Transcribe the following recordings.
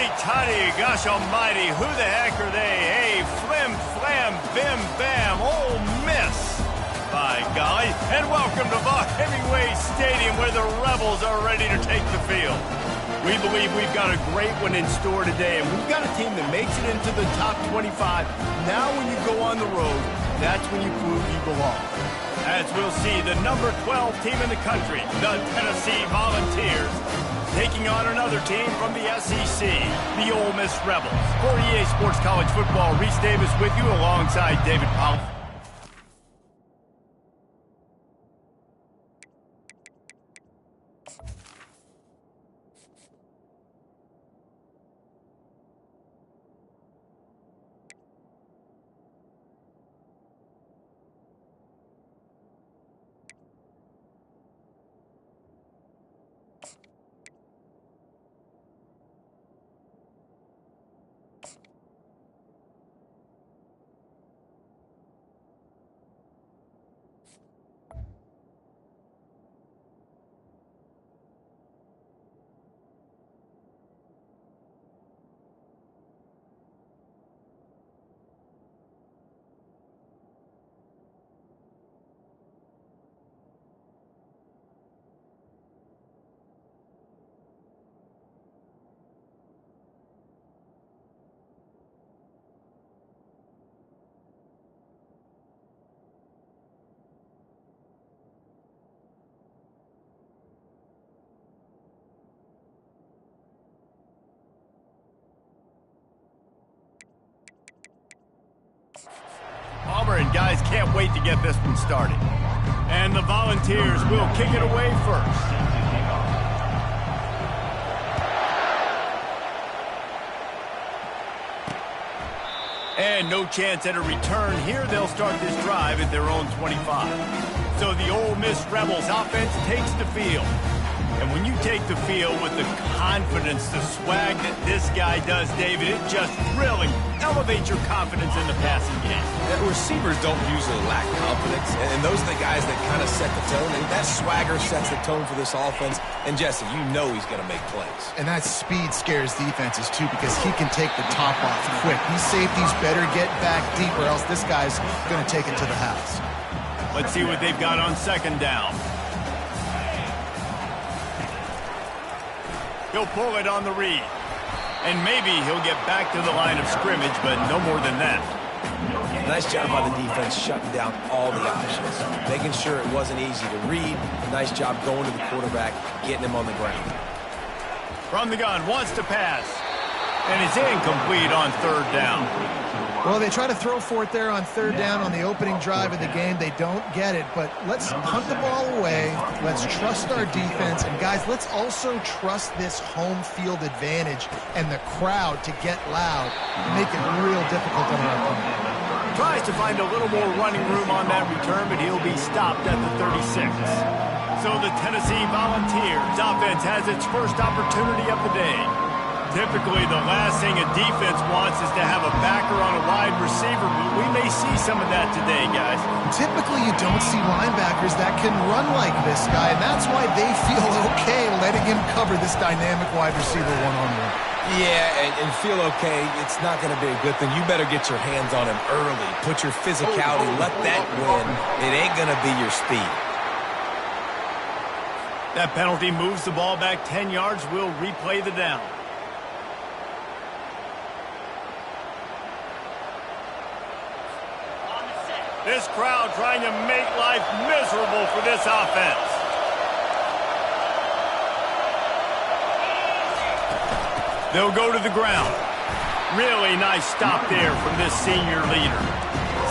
Teddy Tutty, gosh almighty, who the heck are they? Hey, flim, flam, bim, bam, Ole Miss. By golly, and welcome to Vaught-Hemingway Stadium where the Rebels are ready to take the field. We believe we've got a great one in store today, and we've got a team that makes it into the top 25. Now when you go on the road, that's when you prove you belong. As we'll see, the number 12 team in the country, the Tennessee Volunteers, taking on another team from the SEC, the Ole Miss Rebels. For EA Sports College Football, Reese Davis with you alongside David Powell. Auburn guys can't wait to get this one started. And the Volunteers will kick it away first. And no chance at a return here. They'll start this drive at their own 25. So the Ole Miss Rebels offense takes the field. And when you take the field with the confidence, the swag that this guy does, David, it just really elevates your confidence in the passing game. Yeah, receivers don't usually lack confidence, and those are the guys that kind of set the tone, and that swagger sets the tone for this offense. And Jesse, you know he's going to make plays. And that speed scares defenses, too, because he can take the top off quick. These safeties better get back deep, or else this guy's going to take it to the house. Let's see what they've got on second down. He'll pull it on the read. And maybe he'll get back to the line of scrimmage, but no more than that. Nice job by the defense shutting down all the options, making sure it wasn't easy to read. Nice job going to the quarterback, getting him on the ground. From the gun, wants to pass. And it's incomplete on third down. Well, they try to throw for it there on third down on the opening drive of the game. They don't get it, but let's punt the ball away. Let's trust our defense. And, guys, let's also trust this home field advantage and the crowd to get loud and make it real difficult on our opponent. Tries to find a little more running room on that return, but he'll be stopped at the 36. So the Tennessee Volunteers offense has its first opportunity of the day. Typically, the last thing a defense wants is to have a backer on a wide receiver, but we may see some of that today, guys. Typically, you don't see linebackers that can run like this guy, and that's why they feel okay letting him cover this dynamic wide receiver one-on-one. Yeah, and feel okay, it's not going to be a good thing. You better get your hands on him early. Put your physicality, let that win. It ain't going to be your speed. That penalty moves the ball back 10 yards. We'll replay the down. This crowd trying to make life miserable for this offense. They'll go to the ground. Really nice stop there from this senior leader.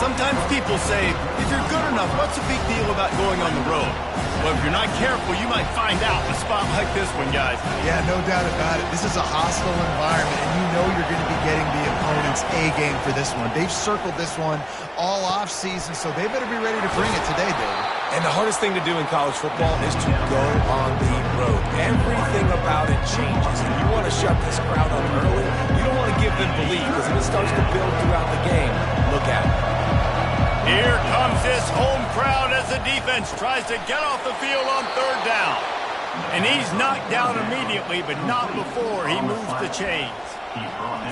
Sometimes people say, if you're good enough, what's the big deal about going on the road? Well, if you're not careful, you might find out in a spot like this one, guys. Yeah, no doubt about it. This is a hostile environment, and you know you're going to be getting the opponent's A-game for this one. They've circled this one all off-season, so they better be ready to bring it today, David. And the hardest thing to do in college football is to go on the road. Everything about it changes. And you want to shut this crowd up early. You don't want to give them belief, because if it starts to build throughout the game, look at it. Here comes this home crowd as the defense tries to get off the field on third down. And he's knocked down immediately, but not before he moves the chains.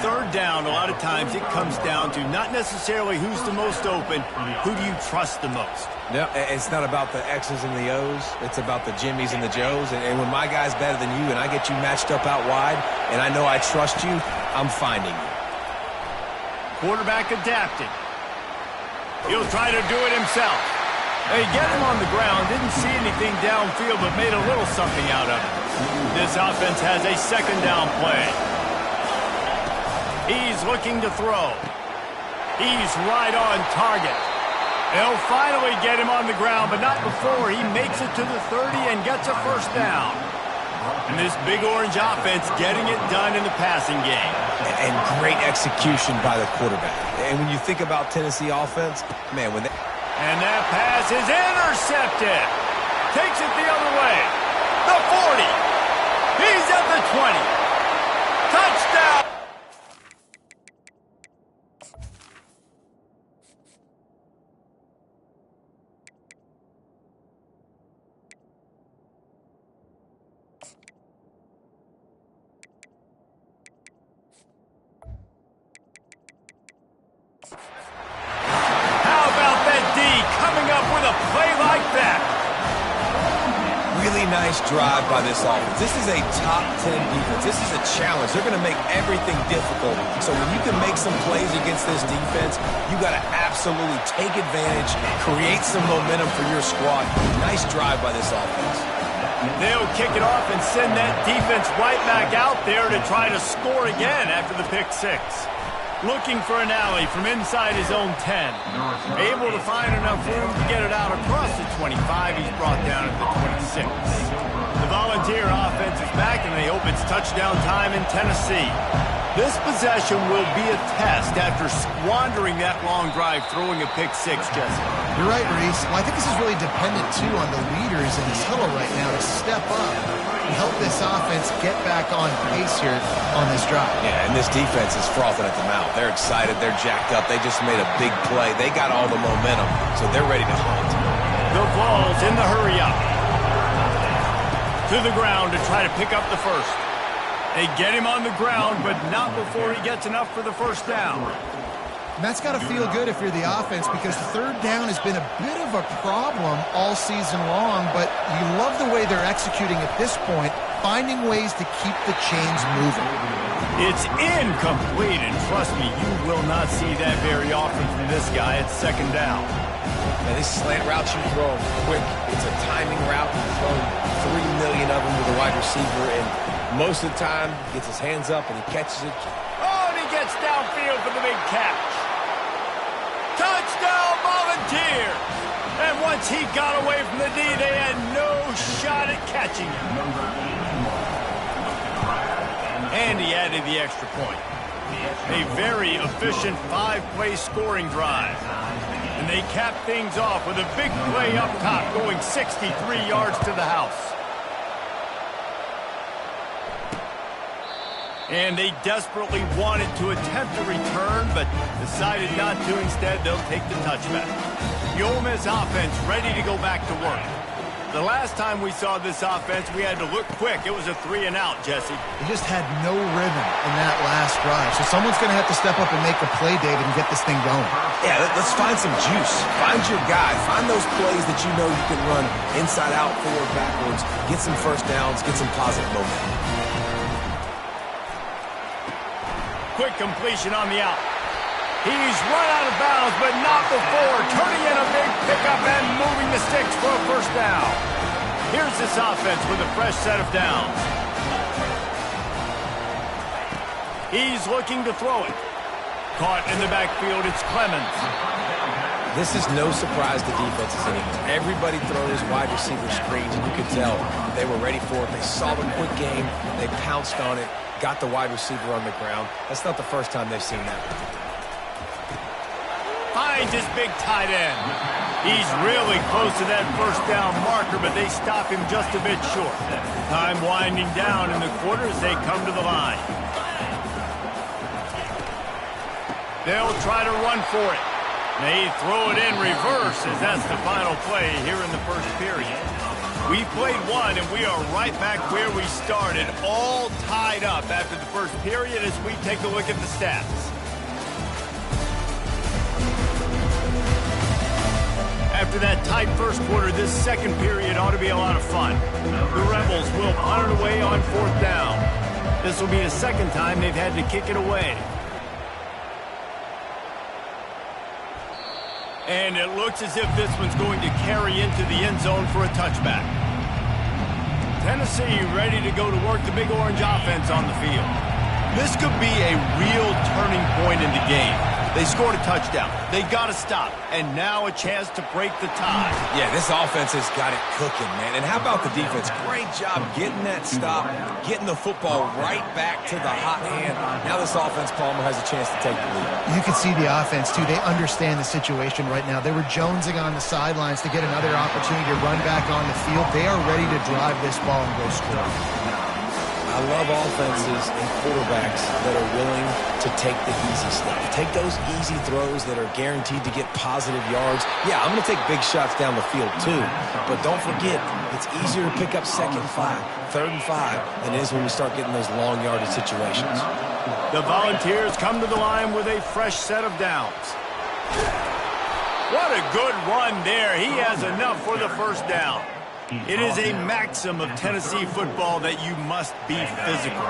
Third down, a lot of times it comes down to not necessarily who's the most open, who do you trust the most? No, it's not about the X's and the O's. It's about the Jimmys and the Joes. And when my guy's better than you and I get you matched up out wide and I know I trust you, I'm finding you. Quarterback adapted. He'll try to do it himself. They get him on the ground, didn't see anything downfield, but made a little something out of it. This offense has a second down play. He's looking to throw. He's right on target. They'll finally get him on the ground, but not before he makes it to the 30 and gets a first down. And this Big Orange offense getting it done in the passing game. And great execution by the quarterback. And when you think about Tennessee offense, man, when they... And that pass is intercepted. Takes it the other way. The 40. He's at the 20. Touchdown. Nice drive by this offense. This is a top 10 defense. This is a challenge. They're going to make everything difficult. So when you can make some plays against this defense, you got to absolutely take advantage, create some momentum for your squad. Nice drive by this offense. They'll kick it off and send that defense right back out there to try to score again after the pick six. Looking for an alley from inside his own 10. Able to find enough room to get it out across the 25. He's brought down at the 26. The Volunteer offense is back, and they hope it's touchdown time in Tennessee. This possession will be a test after squandering that long drive throwing a pick six, Jesse. You're right, Reese. Well, I think this is really dependent, too, on the leaders in this huddle right now to step up and help this offense get back on pace here on this drive. Yeah, and this defense is frothing at the mouth. They're excited. They're jacked up. They just made a big play. They got all the momentum, so they're ready to hunt. The ball's in the hurry up. To the ground to try to pick up the first. They get him on the ground, but not before he gets enough for the first down. And that's got to feel good if you're the offense, because third down has been a bit of a problem all season long, but you love the way they're executing at this point, finding ways to keep the chains moving. It's incomplete, and trust me, you will not see that very often from this guy at second down. And these slant routes you throw quick. It's a timing route. You throw 3 million of them to the wide receiver, and most of the time, he gets his hands up and he catches it. Oh, and he gets downfield for the big catch. Touchdown, Volunteer! And once he got away from the D, they had no shot at catching him. And he added the extra point. A very efficient 5-play scoring drive. And they cap things off with a big play up top, going 63 yards to the house. And they desperately wanted to attempt a return, but decided not to. Instead, they'll take the touchback. The Ole Miss offense ready to go back to work. The last time we saw this offense, we had to look quick. It was a 3-and-out, Jesse. They just had no rhythm in that last drive. So someone's going to have to step up and make a play, David, and get this thing going. Yeah, let's find some juice. Find your guy. Find those plays that you know you can run inside out, forward, backwards. Get some first downs. Get some positive momentum. Quick completion on the out. He's run out of bounds, but not before turning in a big pickup and moving the sticks for a first down. Here's this offense with a fresh set of downs. He's looking to throw it. Caught in the backfield, it's Clemens. This is no surprise to defenses anymore. Everybody throws wide receiver screens, and you can tell they were ready for it. They saw the quick game. They pounced on it, got the wide receiver on the ground. That's not the first time they've seen that. Finds his big tight end. He's really close to that first down marker, but they stop him just a bit short. Time winding down in the quarter as they come to the line. They'll try to run for it. They throw it in reverse as that's the final play here in the first period. We played one, and we are right back where we started, all tied up after the first period as we take a look at the stats. After that tight first quarter, this second period ought to be a lot of fun. The Rebels will punt it away on 4th down. This will be the second time they've had to kick it away. And it looks as if this one's going to carry into the end zone for a touchback. Tennessee ready to go to work the Big Orange offense on the field. This could be a real turning point in the game. They scored a touchdown. They got to stop. And now a chance to break the tie. Yeah, this offense has got it cooking, man. And how about the defense? Great job getting that stop, getting the football right back to the hot hand. Now this offense, Palmer, has a chance to take the lead. You can see the offense, too. They understand the situation right now. They were jonesing on the sidelines to get another opportunity to run back on the field. They are ready to drive this ball and go score. I love offenses and quarterbacks that are willing to take the easy stuff. Take those easy throws that are guaranteed to get positive yards. Yeah, I'm going to take big shots down the field too. But don't forget, it's easier to pick up 2nd and 5, 3rd and 5 than it is when we start getting those long yardage situations. The Volunteers come to the line with a fresh set of downs. What a good run there. He has enough for the first down. It is a maxim of Tennessee football that you must be physical.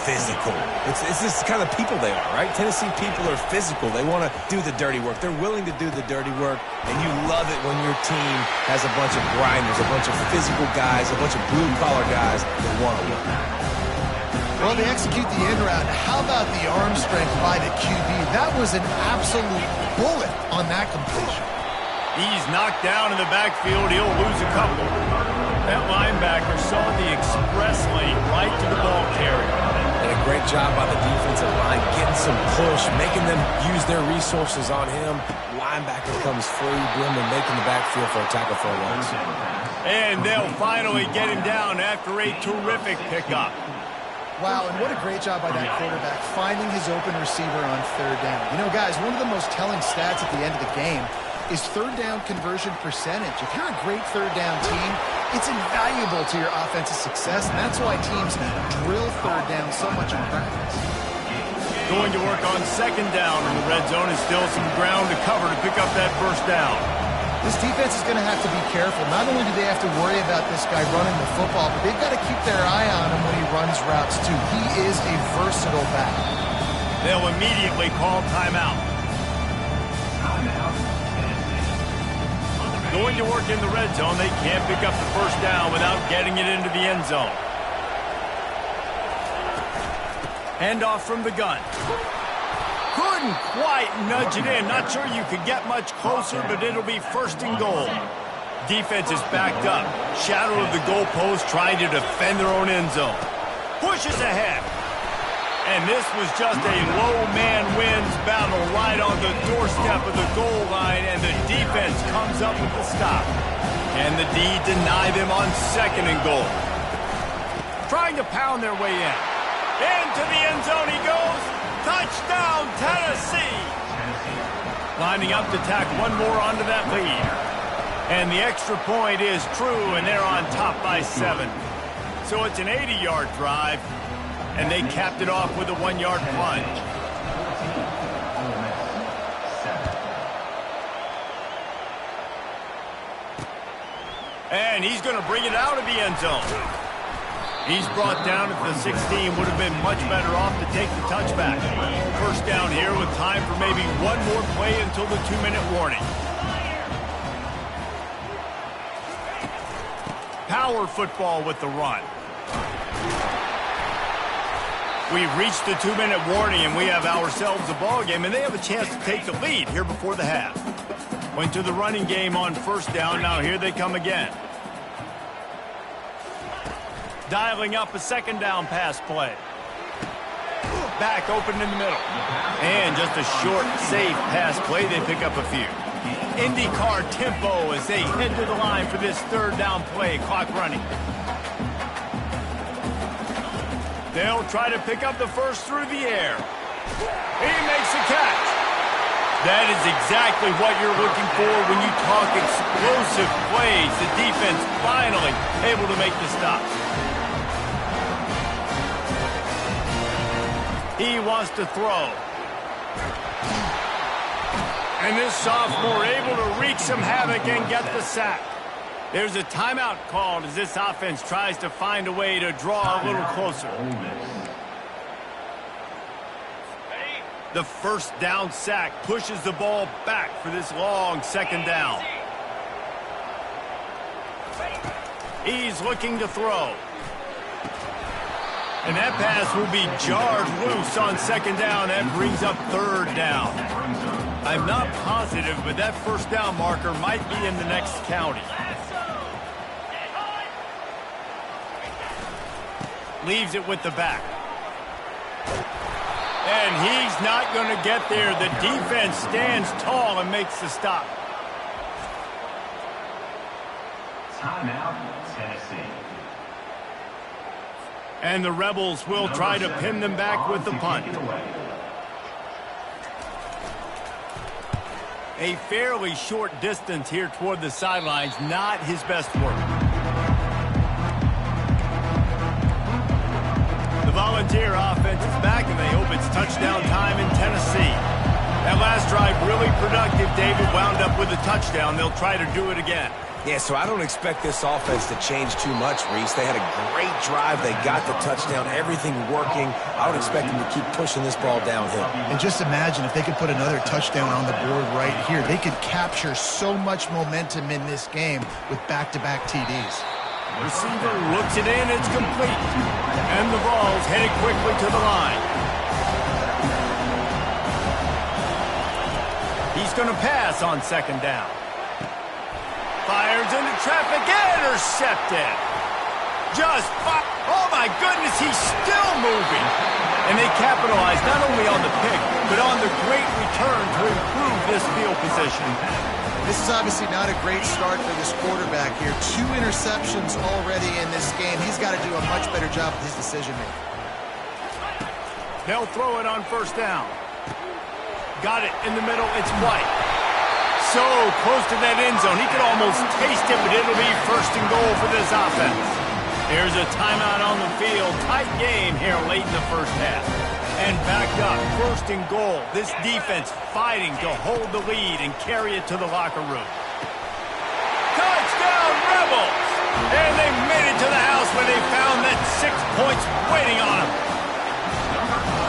Physical. It's this kind of people they are, right? Tennessee people are physical. They want to do the dirty work. They're willing to do the dirty work, and you love it when your team has a bunch of grinders, a bunch of physical guys, a bunch of blue-collar guys that want to win. Well, they execute the end route. How about the arm strength by the QB? That was an absolute bullet on that completion. He's knocked down in the backfield. He'll lose a couple. That linebacker saw the express lane right to the ball carrier. And a great job by the defensive line, getting some push, making them use their resources on him. Linebacker comes free, Brim, and making the backfield for a tackle for a loss. And they'll finally get him down after a terrific pickup. Wow, and what a great job by that quarterback, finding his open receiver on 3rd down. You know, guys, one of the most telling stats at the end of the game is 3rd down conversion percentage. If you're a great 3rd down team, it's invaluable to your offensive success, and that's why teams drill 3rd down so much in practice. Going to work on 2nd down in the red zone, and still some ground to cover to pick up that first down. This defense is going to have to be careful. Not only do they have to worry about this guy running the football, but they've got to keep their eye on him when he runs routes, too. He is a versatile back. They'll immediately call timeout. Going to work in the red zone. They can't pick up the first down without getting it into the end zone. Handoff from the gun. Couldn't quite nudge it in. Not sure you could get much closer, but it'll be 1st and goal. Defense is backed up. Shadow of the goalpost trying to defend their own end zone. Pushes ahead. And this was just a low man wins battle right on the doorstep of the goal line, and the defense comes up with the stop. And the D deny them on 2nd and goal. Trying to pound their way in. Into the end zone he goes. Touchdown, Tennessee! Lining up to tack one more onto that lead. And the extra point is true, and they're on top by 7. So it's an 80-yard drive. And they capped it off with a 1-yard plunge. And he's going to bring it out of the end zone. He's brought down at the 16. Would have been much better off to take the touchback. First down here with time for maybe one more play until the 2-minute warning. Power football with the run. We've reached the 2-minute warning, and we have ourselves a ball game, and they have a chance to take the lead here before the half. Went to the running game on 1st down. Now here they come again. Dialing up a 2nd down pass play. Back open in the middle. And just a short, safe pass play. They pick up a few. IndyCar tempo as they head to the line for this 3rd down play. Clock running. They'll try to pick up the first through the air. He makes a catch. That is exactly what you're looking for when you talk explosive plays. The defense finally able to make the stop. He wants to throw. And this sophomore able to wreak some havoc and get the sack. There's a timeout called as this offense tries to find a way to draw a little closer. The first down sack pushes the ball back for this long second down. He's looking to throw. And that pass will be jarred loose on second down. That brings up third down. I'm not positive, but that first down marker might be in the next county. Leaves it with the back. And he's not going to get there. The defense stands tall and makes the stop. Timeout, Tennessee. And the Rebels will try to pin them back with the punt. A fairly short distance here toward the sidelines, not his best work. The Volunteer offense is back, and they hope it's touchdown time in Tennessee. That last drive really productive. David wound up with a touchdown. They'll try to do it again. Yeah, so I don't expect this offense to change too much, Reese. They had a great drive. They got the touchdown, everything working. I would expect them to keep pushing this ball downhill. And just imagine if they could put another touchdown on the board right here. They could capture so much momentum in this game with back-to-back TDs. Receiver looks it in. It's complete. And the ball's headed quickly to the line. He's going to pass on second down. Fires into traffic, intercepted. Oh my goodness, he's still moving. And they capitalize not only on the pick, but on the great return to improve this field position. This is obviously not a great start for this quarterback here. 2 interceptions already in this game. He's got to do a much better job with his decision-making. They'll throw it on first down. Got it in the middle, it's White. So close to that end zone. He could almost taste it, but it'll be first and goal for this offense. There's a timeout on the field. Tight game here late in the first half. And back up, first and goal. This defense fighting to hold the lead and carry it to the locker room. Touchdown, Rebels! And they made it to the house where they found that 6 points waiting on them.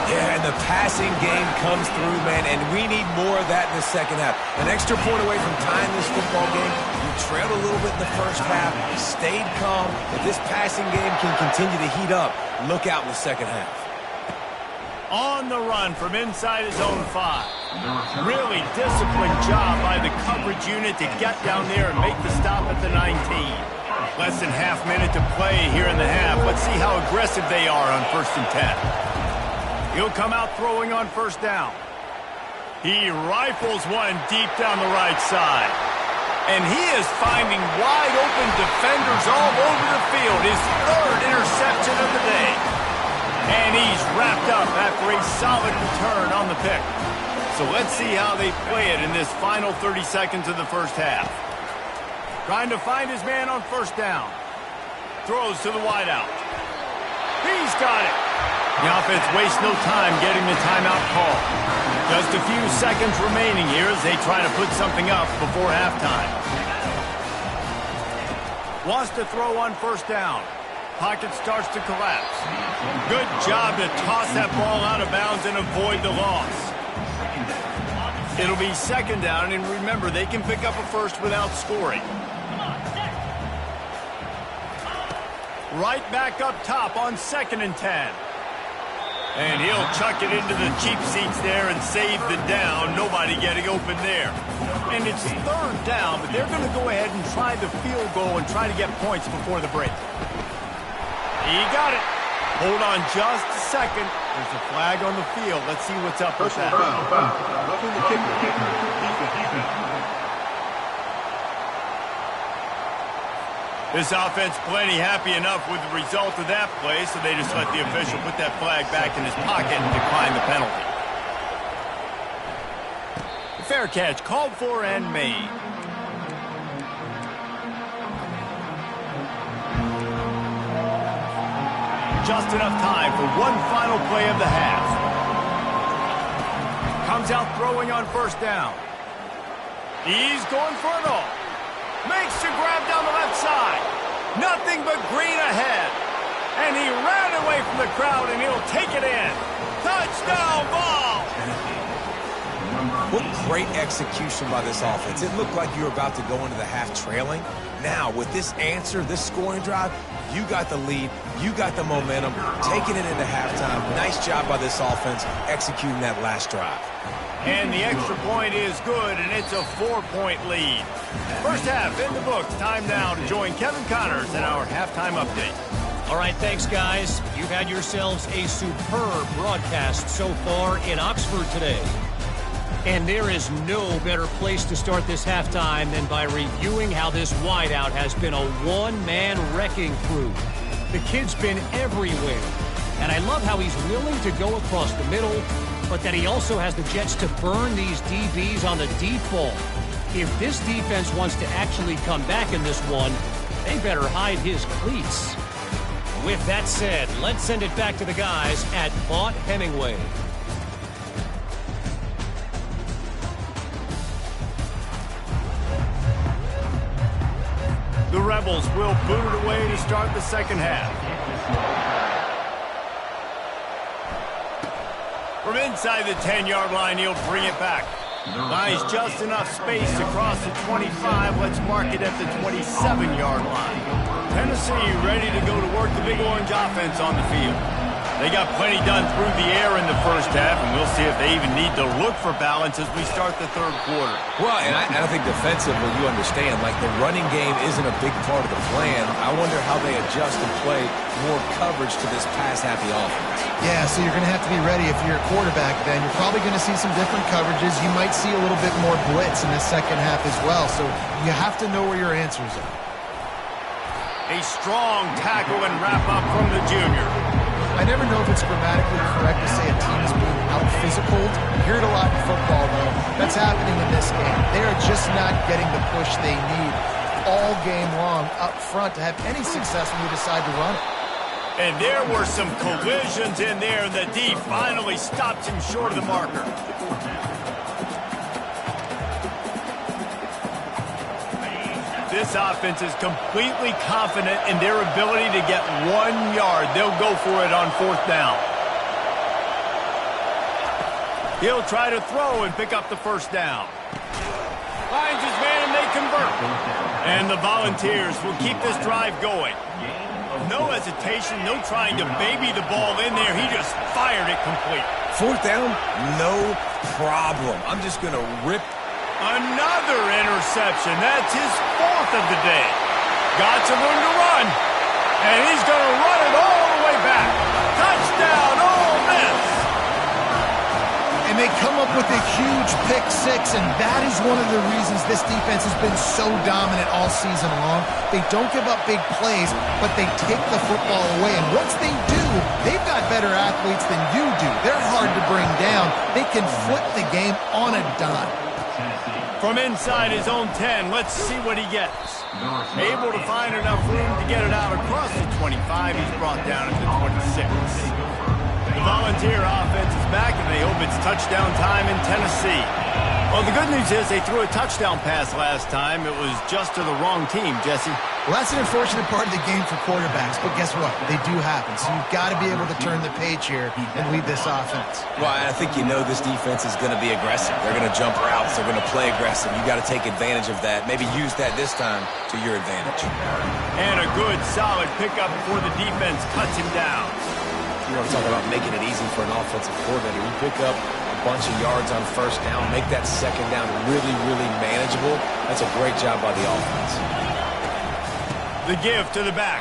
Yeah, and the passing game comes through, man, and we need more of that in the second half. An extra point away from tying this football game. You trailed a little bit in the first half, stayed calm. If this passing game can continue to heat up, look out in the second half. On the run from inside his own 5. Really disciplined job by the coverage unit to get down there and make the stop at the 19. Less than half minute to play here in the half. Let's see how aggressive they are on 1st and 10. He'll come out throwing on first down. He rifles one deep down the right side. And he is finding wide open defenders all over the field. His 3rd interception of the day. And he's wrapped up after a solid return on the pick. So let's see how they play it in this final 30 seconds of the first half. Trying to find his man on first down. Throws to the wideout. He's got it. The offense wastes no time getting the timeout call. Just a few seconds remaining here as they try to put something up before halftime. Wants to throw on first down. Pocket starts to collapse. Good job to toss that ball out of bounds and avoid the loss. It'll be second down, and remember, they can pick up a first without scoring. Right back up top on 2nd and 10. And he'll chuck it into the cheap seats there and save the down. Nobody getting open there. And it's 3rd down, but they're going to go ahead and try the field goal and try to get points before the break. He got it. Hold on just a second. There's a flag on the field. Let's see what's up with that. This offense plenty happy enough with the result of that play, so they just let the official put that flag back in his pocket and decline the penalty. Fair catch, called for and made. Just enough time for one final play of the half. Comes out throwing on first down. He's going for it all. Makes the grab down the left side. Nothing but green ahead. And he ran away from the crowd, and he'll take it in. Touchdown ball! What great execution by this offense. It looked like you were about to go into the half trailing. Now, with this answer, this scoring drive, you got the lead, you got the momentum, taking it into halftime. Nice job by this offense executing that last drive. And the extra point is good, and it's a 4-point lead. First half in the books. Time now to join Kevin Connors in our halftime update. All right, thanks, guys. You've had yourselves a superb broadcast so far in Oxford today. And there is no better place to start this halftime than by reviewing how this wideout has been a one-man wrecking crew. The kid's been everywhere. And I love how he's willing to go across the middle, but that he also has the jets to burn these DBs on the deep ball. If this defense wants to actually come back in this one, they better hide his cleats. With that said, let's send it back to the guys at Vaught-Hemingway. The Rebels will boot it away to start the second half. From inside the 10-yard line, he'll bring it back. Buys just enough space to cross the 25. Let's mark it at the 27-yard line. Tennessee ready to go to work the Big Orange offense on the field. They got plenty done through the air in the first half, and we'll see if they even need to look for balance as we start the third quarter. Well, and I think defensively, you understand, like the running game isn't a big part of the plan. I wonder how they adjust and play more coverage to this pass-happy offense. Yeah, so you're going to have to be ready if you're a quarterback then. You're probably going to see some different coverages. You might see a little bit more blitz in the second half as well, so you have to know where your answers are. A strong tackle and wrap-up from the junior. I never know if it's grammatically correct to say a team is being out-physicaled. You hear it a lot in football, though. That's happening in this game. They are just not getting the push they need all game long up front to have any success when you decide to run it. And there were some collisions in there, and the D finally stopped him short of the marker. This offense is completely confident in their ability to get 1 yard. They'll go for it on fourth down. He'll try to throw and pick up the first down. Finds his man and they convert. And the Volunteers will keep this drive going. No hesitation, no trying to baby the ball in there. He just fired it complete. Fourth down, no problem. I'm just going to rip. Another interception. That's his fourth of the day. Got some room to run. And he's going to run it all the way back. Touchdown, Ole Miss. And they come up with a huge pick six, and that is one of the reasons this defense has been so dominant all season long. They don't give up big plays, but they take the football away. And once they do, they've got better athletes than you do. They're hard to bring down. They can flip the game on a dime. From inside his own 10, let's see what he gets. Able to find enough room to get it out across the 25. He's brought down at the 26. The Volunteer offense is back, and they hope it's touchdown time in Tennessee. Well, the good news is they threw a touchdown pass last time. It was just to the wrong team, Jesse. Well, that's an unfortunate part of the game for quarterbacks, but guess what? They do happen, so you've got to be able to turn the page here and lead this offense. Well, I think you know this defense is going to be aggressive. They're going to jump routes. They're going to play aggressive. You got to take advantage of that. Maybe use that this time to your advantage. And a good, solid pickup before the defense cuts him down. You want to talk about making it easy for an offensive coordinator. You pick up a bunch of yards on first down, make that second down really, really manageable. That's a great job by the offense. The give to the back.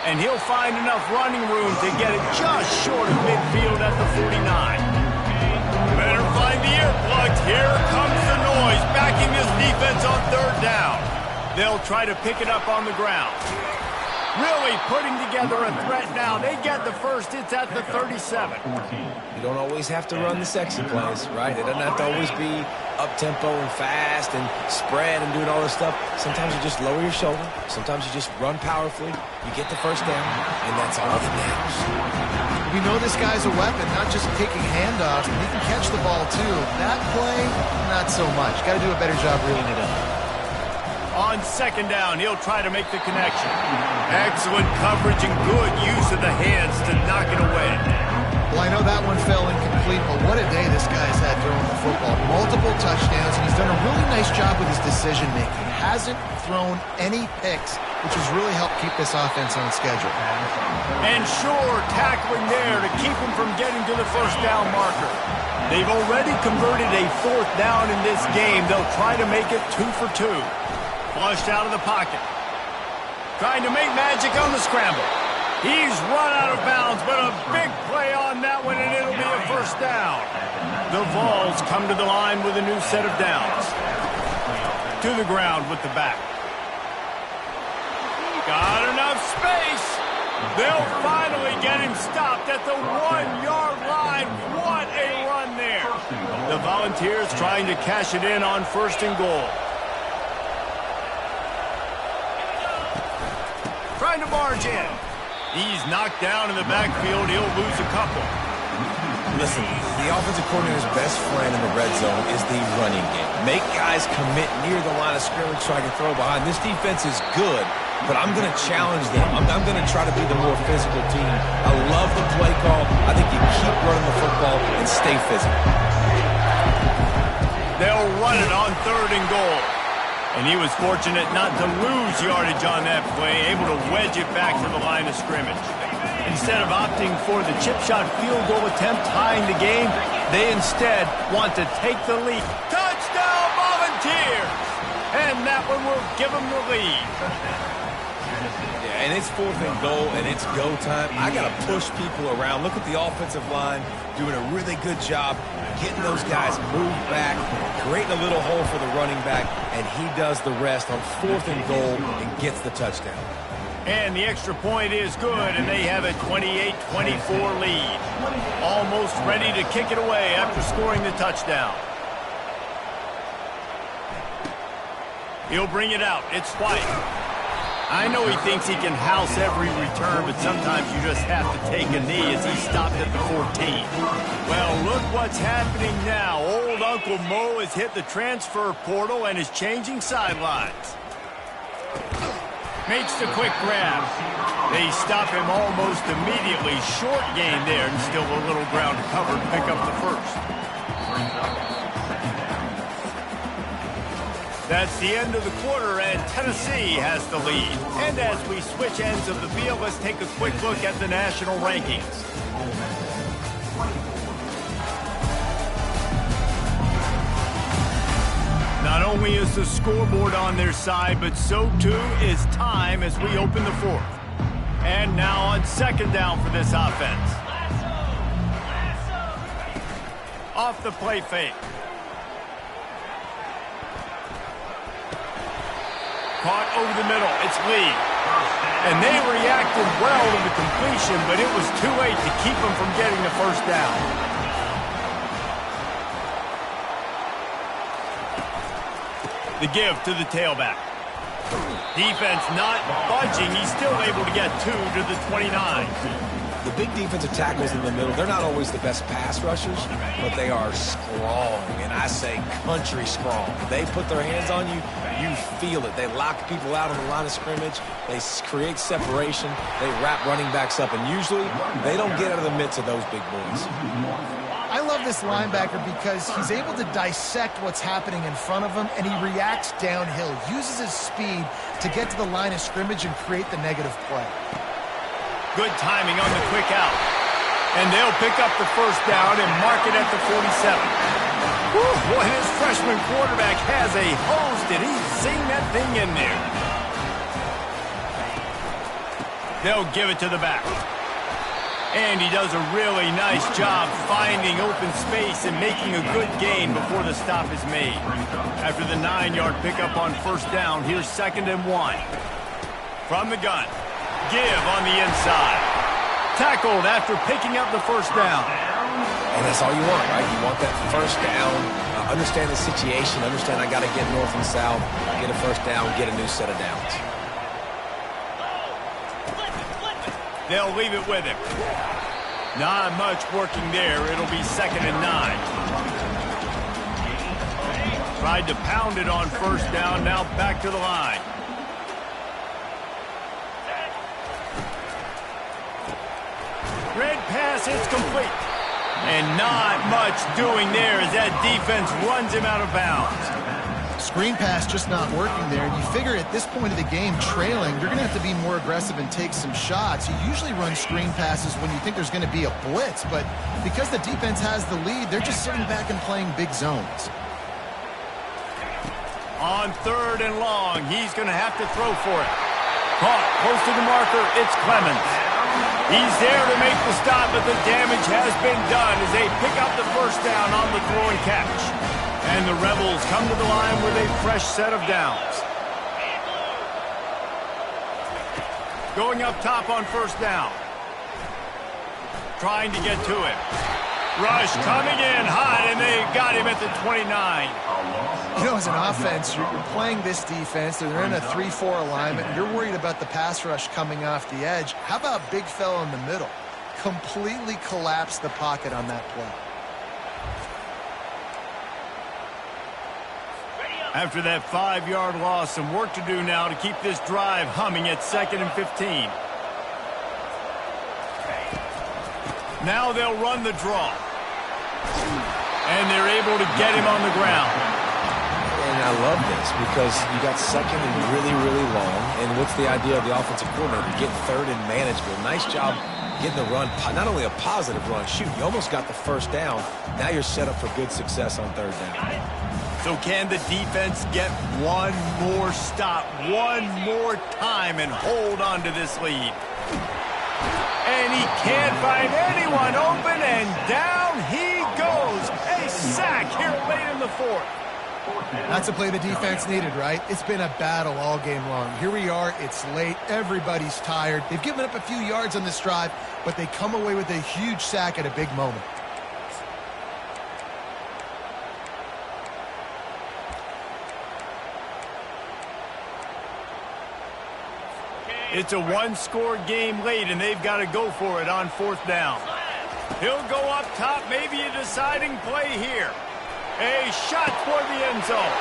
And he'll find enough running room to get it just short of midfield at the 49. Better find the earplugs. Here comes the noise, backing this defense on third down. They'll try to pick it up on the ground. Really putting together a threat now. They get the first. It's at the 37. You don't always have to run the sexy plays, right? It doesn't have to always be up-tempo and fast and spread and doing all this stuff. Sometimes you just lower your shoulder. Sometimes you just run powerfully. You get the first down, and that's all that matters. We know this guy's a weapon, not just taking handoffs, but he can catch the ball too. That play, not so much. Got to do a better job reeling it in. On second down, he'll try to make the connection. Excellent coverage and good use of the hands to knock it away. Well, I know that one fell incomplete, but what a day this guy's had throwing the football. Multiple touchdowns, and he's done a really nice job with his decision-making. Hasn't thrown any picks, which has really helped keep this offense on schedule. And sure, tackling there to keep him from getting to the first down marker. They've already converted a fourth down in this game. They'll try to make it 2 for 2. Flushed out of the pocket. Trying to make magic on the scramble. He's run out of bounds, but a big play on that one, and it'll be a first down. The Vols come to the line with a new set of downs. To the ground with the back. Got enough space. They'll finally get him stopped at the 1-yard line. What a run there. The Volunteers trying to cash it in on first and goal. Trying to barge in. He's knocked down in the backfield. He'll lose a couple. Listen, the offensive coordinator's best friend in the red zone is the running game. Make guys commit near the line of scrimmage so I can throw behind. This defense is good, but I'm going to challenge them. I'm going to try to be the more physical team. I love the play call. I think you keep running the football and stay physical. They'll run it on third and goal. And he was fortunate not to lose yardage on that play, able to wedge it back to the line of scrimmage. Instead of opting for the chip shot field goal attempt tying the game, they instead want to take the lead. Touchdown, Volunteers! And that one will give them the lead. Yeah, and it's fourth and goal, and it's go time. I got to push people around. Look at the offensive line doing a really good job getting those guys moved back, creating a little hole for the running back, and he does the rest on fourth and goal and gets the touchdown. And the extra point is good, and they have a 28-24 lead. Almost ready to kick it away after scoring the touchdown. He'll bring it out. It's White. I know he thinks he can house every return, but sometimes you just have to take a knee as he stopped at the 14. Well, look what's happening now. Old Uncle Mo has hit the transfer portal and is changing sidelines. Makes the quick grab. They stop him almost immediately. Short gain there, and still a little ground to cover to pick up the first. That's the end of the quarter, and Tennessee has the lead. And as we switch ends of the field, let's take a quick look at the national rankings. Not only is the scoreboard on their side, but so too is time as we open the fourth. And now on second down for this offense. Off the play fake. Caught over the middle. It's Lee. And they reacted well to the completion, but it was too late to keep them from getting the first down. The give to the tailback. Defense not budging. He's still able to get 2 to the 29. The big defensive tackles in the middle, they're not always the best pass rushers, but they are strong, and I say country strong. They put their hands on you, you feel it. They lock people out on the line of scrimmage. They create separation. They wrap running backs up, and usually they don't get out of the midst of those big boys. I love this linebacker because he's able to dissect what's happening in front of him, and he reacts downhill, uses his speed to get to the line of scrimmage and create the negative play. Good timing on the quick out. And they'll pick up the first down and mark it at the 47. Whew, boy, his freshman quarterback has a hose. Did he sing that thing in there? They'll give it to the back. And he does a really nice job finding open space and making a good gain before the stop is made. After the 9-yard pickup on first down, here's 2nd and 1. From the gun. give on the inside. Tackled after picking up the first down. And that's all you want, right? You want that first down. Understand the situation. Understand I got to get north and south, get a first down, get a new set of downs. They'll leave it with him. Not much working there. It'll be 2nd and 9. Tried to pound it on first down. Now back to the line. Red pass is complete. And not much doing there as that defense runs him out of bounds. Screen pass just not working there. You figure at this point of the game, trailing, you're going to have to be more aggressive and take some shots. You usually run screen passes when you think there's going to be a blitz, but because the defense has the lead, they're just sitting back and playing big zones. On 3rd and long, he's going to have to throw for it. Caught close to the marker, it's Clemens. He's there to make the stop, but the damage has been done as they pick up the first down on the throw and catch. And the Rebels come to the line with a fresh set of downs. Going up top on first down. Trying to get to him. Rush coming in hot, and they got him at the 29. You know, as an offense, you're playing this defense. They're in a 3-4 alignment, and you're worried about the pass rush coming off the edge. How about big fella in the middle? Completely collapsed the pocket on that play. After that 5-yard loss, some work to do now to keep this drive humming at 2nd and 15. Now they'll run the draw. And they're able to get him on the ground. And I love this because you got 2nd and really, really long. And what's the idea of the offensive coordinator? Get 3rd and manageable. Nice job getting the run. Not only a positive run. Shoot, you almost got the first down. Now you're set up for good success on 3rd down. So can the defense get one more stop, one more time, and hold on to this lead? And he can't find anyone open, and down he goes. A sack here late in the 4th. That's a play the defense needed, right? It's been a battle all game long. Here we are. It's late. Everybody's tired. They've given up a few yards on this drive, but they come away with a huge sack at a big moment. It's a one-score game late, and they've got to go for it on 4th down. He'll go up top, maybe a deciding play here. A shot toward the end zone.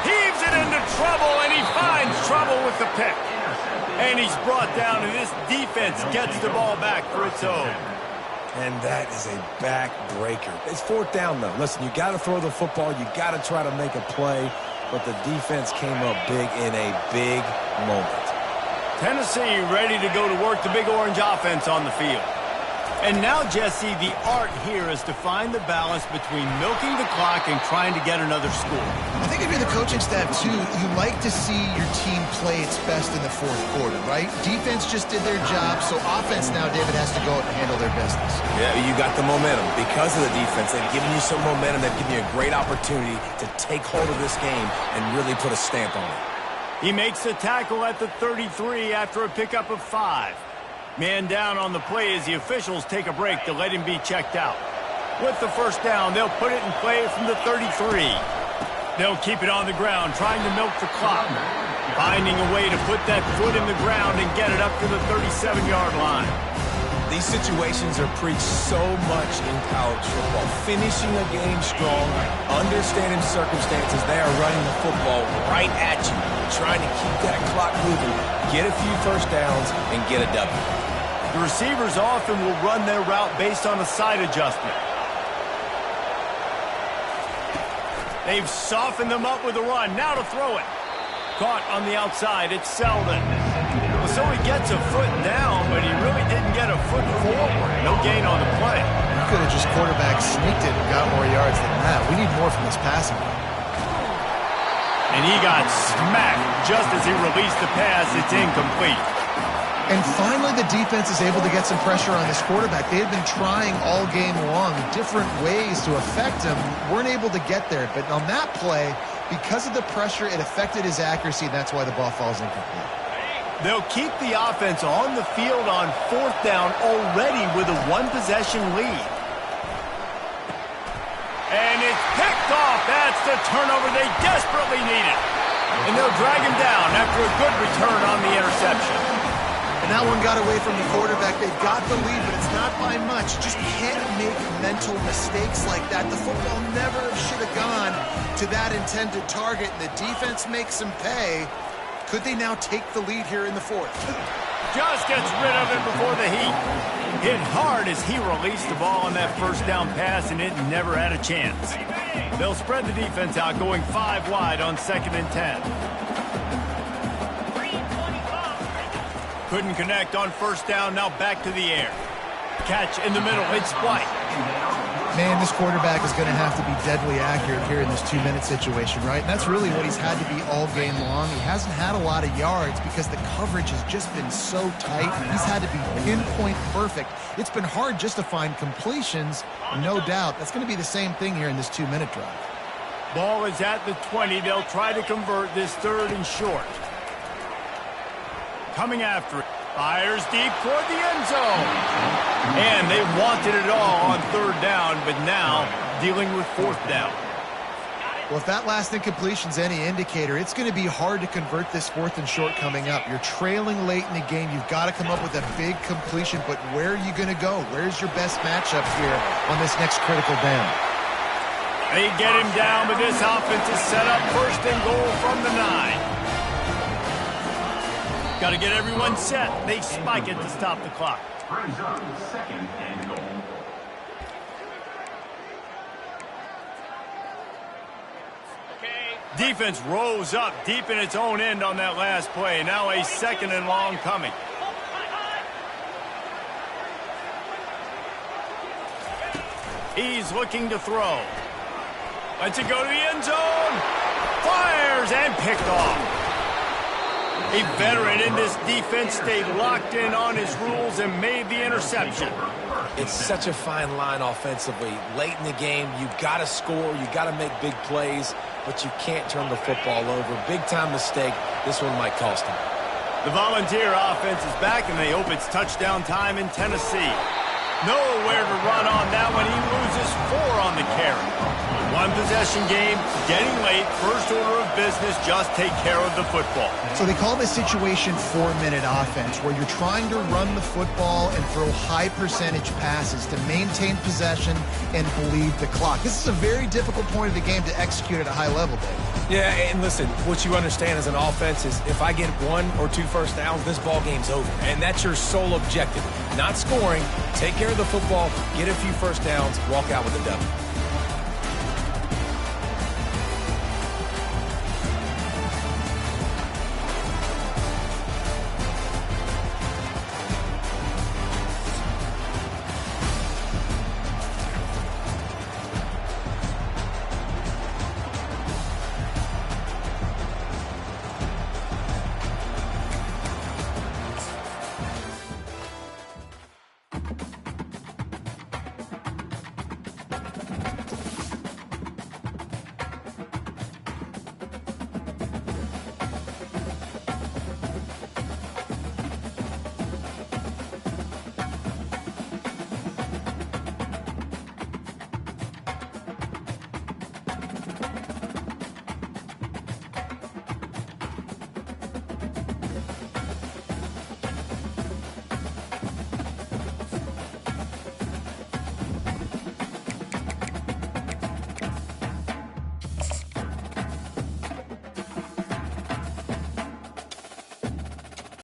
Heaves it into trouble, and he finds trouble with the pick. And he's brought down, and this defense gets the ball back for its own. And that is a backbreaker. It's 4th down, though. Listen, you got to throw the football. You got to try to make a play. But the defense came up big in a big moment. Tennessee ready to go to work the Big Orange offense on the field. And now, Jesse, the art here is to find the balance between milking the clock and trying to get another score. I think if you're the coaching staff, too, you like to see your team play its best in the 4th quarter, right? Defense just did their job, so offense now, David, has to go out and handle their business. Yeah, you got the momentum. Because of the defense, they've given you some momentum. They've given you a great opportunity to take hold of this game and really put a stamp on it. He makes the tackle at the 33 after a pickup of 5. Man down on the play as the officials take a break to let him be checked out. With the first down, they'll put it in play from the 33. They'll keep it on the ground, trying to milk the clock. Finding a way to put that foot in the ground and get it up to the 37-yard line. These situations are preached so much in college football. Finishing a game strong, understanding circumstances. They are running the football right at you, trying to keep that clock moving, get a few first downs, and get a W. The receivers often will run their route based on a side adjustment. They've softened them up with a run. Now to throw it. Caught on the outside. It's Selden. So he gets a foot down, but he really didn't get a foot forward. No gain on the play. You could have just quarterback sneaked it and got more yards than that. We need more from this passing. And he got smacked just as he released the pass. It's incomplete. And finally, the defense is able to get some pressure on this quarterback. They had been trying all game long different ways to affect him. Weren't able to get there. But on that play, because of the pressure, it affected his accuracy. And that's why the ball falls incomplete. They'll keep the offense on the field on 4th down already with a one-possession lead. And it's picked off. That's the turnover they desperately needed. And they'll drag him down after a good return on the interception. And that one got away from the quarterback. They've got the lead, but it's not by much. Just can't make mental mistakes like that. The football never should have gone to that intended target, and the defense makes them pay. Could they now take the lead here in the 4th? Just gets rid of it before the heat. Hit hard as he released the ball on that 1st down pass, and it never had a chance. They'll spread the defense out, going 5 wide on 2nd and 10. Couldn't connect on 1st down, now back to the air. Catch in the middle, it's White. Man, this quarterback is going to have to be deadly accurate here in this 2-minute situation, right? And that's really what he's had to be all game long. He hasn't had a lot of yards because the coverage has just been so tight. He's had to be pinpoint perfect. It's been hard just to find completions, no doubt. That's going to be the same thing here in this 2-minute drive. Ball is at the 20. They'll try to convert this 3rd and short. Coming after it. Fires deep toward the end zone. And they wanted it all on 3rd down, but now dealing with 4th down. Well, if that last incompletion's any indicator, it's going to be hard to convert this 4th and short coming up. You're trailing late in the game. You've got to come up with a big completion, but where are you going to go? Where's your best matchup here on this next critical down? They get him down, but this offense is set up 1st and goal from the 9. Got to get everyone set. They spike it to stop the clock. Brings up 2nd and goal. Defense rose up deep in its own end on that last play. Now a 2nd and long coming. He's looking to throw. Lets it go to the end zone. Fires and picked off. A veteran in this defense stayed locked in on his rules and made the interception. It's such a fine line offensively. Late in the game, you got to score, you got to make big plays, but you can't turn the football over. Big-time mistake. This one might cost him. The Volunteer offense is back, and they hope it's touchdown time in Tennessee. Nowhere to run on that one. He loses 4 on the carry. One-possession game, getting late, first order of business, just take care of the football. So they call this situation 4-minute offense, where you're trying to run the football and throw high-percentage passes to maintain possession and bleed the clock. This is a very difficult point of the game to execute at a high level, Dave. Yeah, and listen, what you understand as an offense is if I get 1 or 2 first downs, this ball game's over. And that's your sole objective. Not scoring, take care of the football, get a few first downs, walk out with a W.